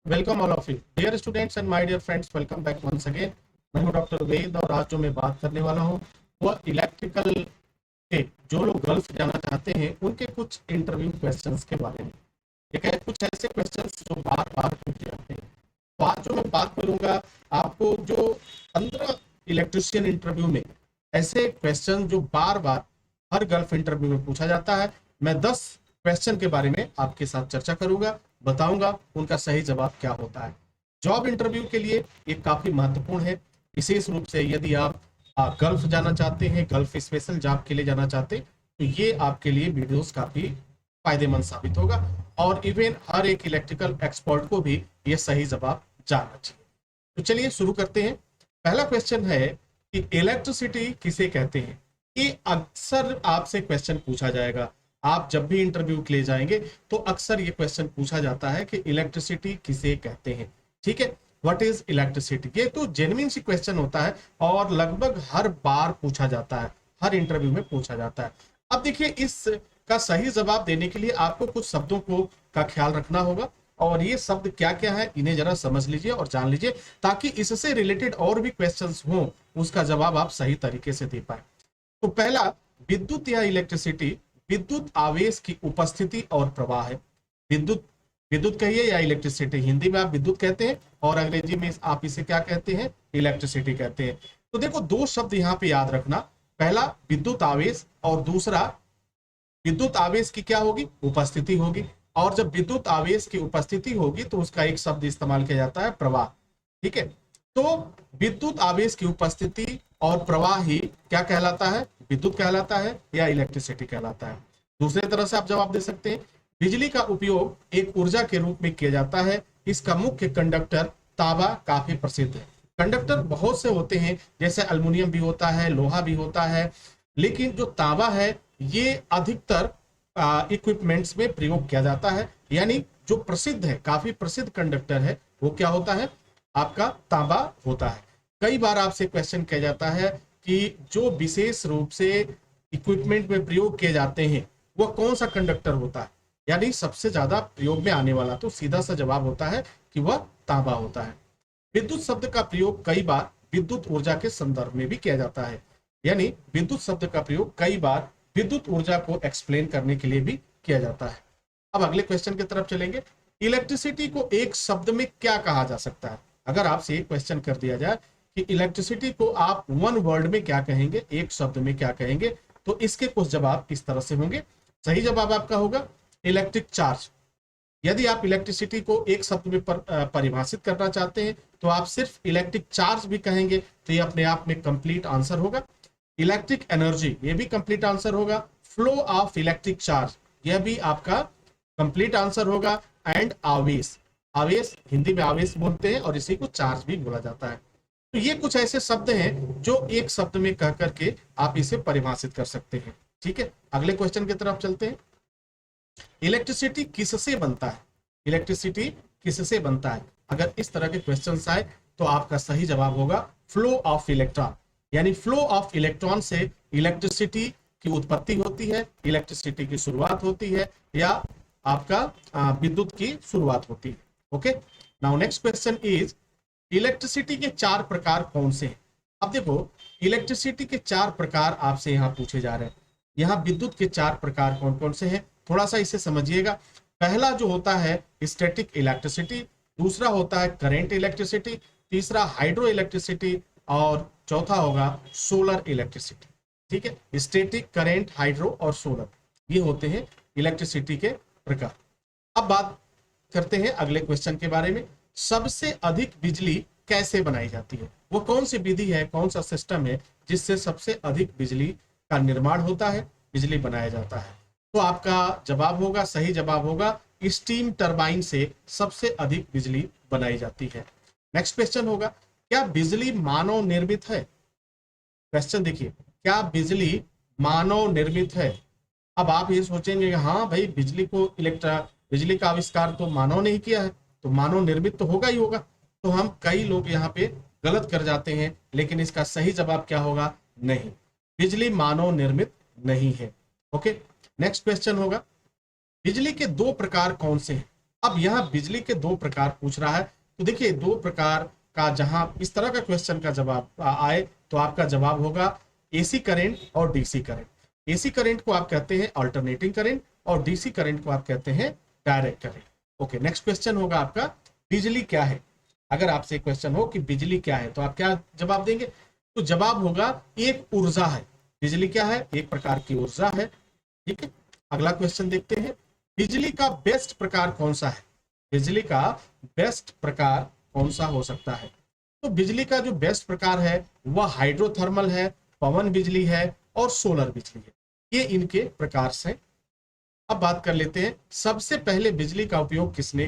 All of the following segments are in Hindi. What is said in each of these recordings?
Welcome all of you dear students and my dear friends, welcome back once again. मैं हूं डॉक्टर वेद और आज जो मैं बात करने वाला हूं वह इलेक्ट्रिकल के जो लोग गल्फ जाना चाहते हैं उनके कुछ इंटरव्यू क्वेश्चंस के बारे में। ये क्या है, कुछ ऐसे क्वेश्चंस जो बार बार पूछे जाते हैं। तो आज जो मैं बात करूंगा आपको जो 15 इलेक्ट्रिशियन इंटरव्यू में ऐसे क्वेश्चन जो बार बार हर गल्फ इंटरव्यू में पूछा जाता है, मैं 10 क्वेश्चन के बारे में आपके साथ चर्चा करूंगा, बताऊंगा उनका सही जवाब क्या होता है। जॉब इंटरव्यू के लिए ये काफी महत्वपूर्ण है, विशेष रूप से यदि आप गल्फ जाना चाहते हैं, गल्फ स्पेशल जॉब के लिए जाना चाहते हैं, तो ये आपके लिए वीडियोस काफी फायदेमंद साबित होगा और इवन हर एक इलेक्ट्रिकल एक्सपर्ट को भी ये सही जवाब जानना चाहिए। तो चलिए शुरू करते हैं। पहला क्वेश्चन है कि इलेक्ट्रिसिटी किसे कहते हैं। ये अक्सर आपसे क्वेश्चन पूछा जाएगा, आप जब भी इंटरव्यू के लिए जाएंगे तो अक्सर ये क्वेश्चन पूछा जाता है कि इलेक्ट्रिसिटी किसे कहते हैं। ठीक है, व्हाट इज इलेक्ट्रिसिटी। ये तो जेन्युइन सी क्वेश्चन होता है और लगभग हर बार पूछा जाता है, हर इंटरव्यू में पूछा जाता है। अब देखिए, इस का सही जवाब देने के लिए आपको कुछ शब्दों को का ख्याल रखना होगा और ये शब्द क्या क्या है इन्हें जरा समझ लीजिए और जान लीजिए, ताकि इससे रिलेटेड और भी क्वेश्चंस हो उसका जवाब आप सही तरीके से दे पाए। तो पहला, विद्युत या इलेक्ट्रिसिटी विद्युत आवेश की उपस्थिति और प्रवाह है। विद्युत विद्युत कहिए या इलेक्ट्रिसिटी, हिंदी में आप विद्युत कहते हैं और अंग्रेजी में आप इसे क्या कहते हैं, इलेक्ट्रिसिटी कहते हैं। तो देखो, दो शब्द यहाँ पे याद रखना, पहला विद्युत आवेश और दूसरा विद्युत आवेश की क्या होगी, उपस्थिति होगी। और जब विद्युत आवेश की उपस्थिति होगी तो उसका एक शब्द इस्तेमाल किया जाता है, प्रवाह। ठीक है, तो विद्युत आवेश की उपस्थिति और प्रवाह ही क्या कहलाता है, विद्युत कहलाता है या इलेक्ट्रिसिटी कहलाता है। दूसरे तरह से आप जवाब दे सकते हैं, बिजली का उपयोग एक ऊर्जा के रूप में किया जाता है, इसका मुख्य कंडक्टर तांबा काफी प्रसिद्ध है। कंडक्टर बहुत से होते हैं, जैसे अल्युमिनियम भी होता है, लोहा भी होता है, लेकिन जो तांबा है ये अधिकतर इक्विपमेंट्स में प्रयोग किया जाता है। यानी जो प्रसिद्ध है, काफी प्रसिद्ध कंडक्टर है, वो क्या होता है, आपका तांबा होता है। कई बार आपसे क्वेश्चन किया जाता है कि जो विशेष रूप से इक्विपमेंट में प्रयोग किए जाते हैं वह कौन सा कंडक्टर होता है, यानी सबसे ज्यादा प्रयोग में आने वाला, तो सीधा सा जवाब होता है कि वह तांबा होता है। विद्युत शब्द का प्रयोग कई बार विद्युत ऊर्जा के संदर्भ में भी किया जाता है, यानी विद्युत शब्द का प्रयोग कई बार विद्युत ऊर्जा को एक्सप्लेन करने के लिए भी किया जाता है। अब अगले क्वेश्चन की तरफ चलेंगे। इलेक्ट्रिसिटी को एक शब्द में क्या कहा जा सकता है। अगर आपसे एक क्वेश्चन कर दिया जाए कि इलेक्ट्रिसिटी को आप वन वर्ड में क्या कहेंगे, एक शब्द में क्या कहेंगे, तो इसके कुछ जवाब इस तरह से होंगे। सही जवाब आपका होगा इलेक्ट्रिक चार्ज। यदि आप इलेक्ट्रिसिटी को एक शब्द में परिभाषित करना चाहते हैं तो आप सिर्फ इलेक्ट्रिक चार्ज भी कहेंगे तो ये अपने आप में कंप्लीट आंसर होगा। इलेक्ट्रिक एनर्जी, ये भी कंप्लीट आंसर होगा। फ्लो ऑफ इलेक्ट्रिक चार्ज, यह भी आपका कंप्लीट आंसर होगा। एंड आवेश, आवेश हिंदी में आवेश बोलते हैं और इसी को चार्ज भी बोला जाता है। तो ये कुछ ऐसे शब्द हैं जो एक शब्द में कह करके आप इसे परिभाषित कर सकते हैं। ठीक है, अगले क्वेश्चन की तरफ चलते हैं। इलेक्ट्रिसिटी किससे बनता है, इलेक्ट्रिसिटी किससे बनता है। अगर इस तरह के क्वेश्चंस आए तो आपका सही जवाब होगा फ्लो ऑफ इलेक्ट्रॉन, यानी फ्लो ऑफ इलेक्ट्रॉन से इलेक्ट्रिसिटी की उत्पत्ति होती है, इलेक्ट्रिसिटी की शुरुआत होती है या आपका विद्युत की शुरुआत होती है। Okay, now next question is electricity के चार प्रकार कौन से हैं। अब देखो, इलेक्ट्रिसिटी के चार प्रकार आपसे यहाँ पूछे जा रहे हैं। यहाँ विद्युत के चार प्रकार कौन कौन से हैं, थोड़ा सा इसे समझिएगा। पहला जो होता है स्टैटिक इलेक्ट्रिसिटी, दूसरा होता है करंट इलेक्ट्रिसिटी, तीसरा हाइड्रो इलेक्ट्रिसिटी और चौथा होगा सोलर इलेक्ट्रिसिटी। ठीक है, स्टैटिक, करंट, हाइड्रो और सोलर, ये होते हैं इलेक्ट्रिसिटी के प्रकार। अब बात करते हैं अगले क्वेश्चन के बारे में। सबसे अधिक बिजली कैसे बनाई जाती है, वो कौन सी विधि है, कौन सा सिस्टम है जिससे सबसे अधिक बिजली का निर्माण होता है, बिजली बनाया जाता है। तो आपका जवाब होगा, सही जवाब होगा स्टीम टरबाइन से सबसे अधिक बिजली बनाई जाती है। नेक्स्ट क्वेश्चन होगा, क्या बिजली मानव निर्मित है। क्वेश्चन देखिए, क्या बिजली मानव निर्मित है। अब आप ये सोचेंगे कि हाँ भाई, बिजली का आविष्कार तो मानव ने ही किया है, तो मानव निर्मित तो होगा ही होगा। तो हम कई लोग यहाँ पे गलत कर जाते हैं, लेकिन इसका सही जवाब क्या होगा, नहीं, बिजली मानव निर्मित नहीं है। ओके, नेक्स्ट क्वेश्चन होगा, बिजली के दो प्रकार कौन से हैं। अब यहाँ बिजली के दो प्रकार पूछ रहा है, तो देखिए दो प्रकार का जहां इस तरह का क्वेश्चन का जवाब आए तो आपका जवाब होगा एसी करंट और डीसी करंट। एसी करंट को आप कहते हैं अल्टरनेटिंग करंट और डीसी करंट को आप कहते हैं direct current. Okay, next question होगा आपका बिजली क्या है। अगर आपसे क्वेश्चन हो कि बिजली क्या है तो आप क्या जवाब देंगे, तो जवाब होगा एक ऊर्जा है। बिजली क्या है, एक प्रकार की ऊर्जा है। ठीक है, अगला क्वेश्चन देखते हैं, बिजली का बेस्ट प्रकार कौन सा है। बिजली का बेस्ट प्रकार कौन सा हो सकता है, तो बिजली का जो बेस्ट प्रकार है वह हाइड्रोथर्मल है, पवन बिजली है और सोलर बिजली है। ये इनके प्रकार से। अब बात कर लेते हैं सबसे पहले बिजली का उपयोग किसने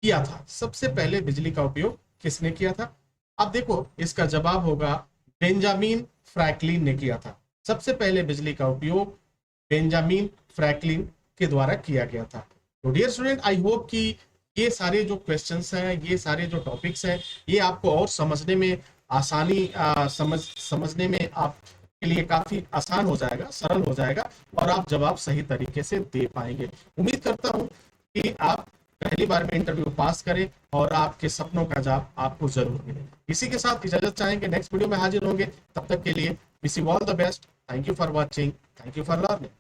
किया था। सबसे पहले बिजली का उपयोग किसने किया था, अब देखो इसका जवाब होगा बेंजामिन फ्रैंकलिन ने किया था। सबसे पहले बिजली का उपयोग बेंजामिन फ्रैंकलिन के द्वारा किया गया था। तो डियर स्टूडेंट, आई होप कि ये सारे जो क्वेश्चंस हैं, ये सारे जो टॉपिक्स हैं, ये आपको और समझने में आसानी समझने में आप के लिए काफी आसान हो जाएगा, सरल हो जाएगा और आप जवाब सही तरीके से दे पाएंगे। उम्मीद करता हूं कि आप पहली बार में इंटरव्यू पास करें और आपके सपनों का जवाब आपको जरूर मिले। इसी के साथ इजाजत चाहेंगे, नेक्स्ट वीडियो में हाजिर होंगे। तब तक के लिए wish you all the best. Thank you for watching, thank you for learning.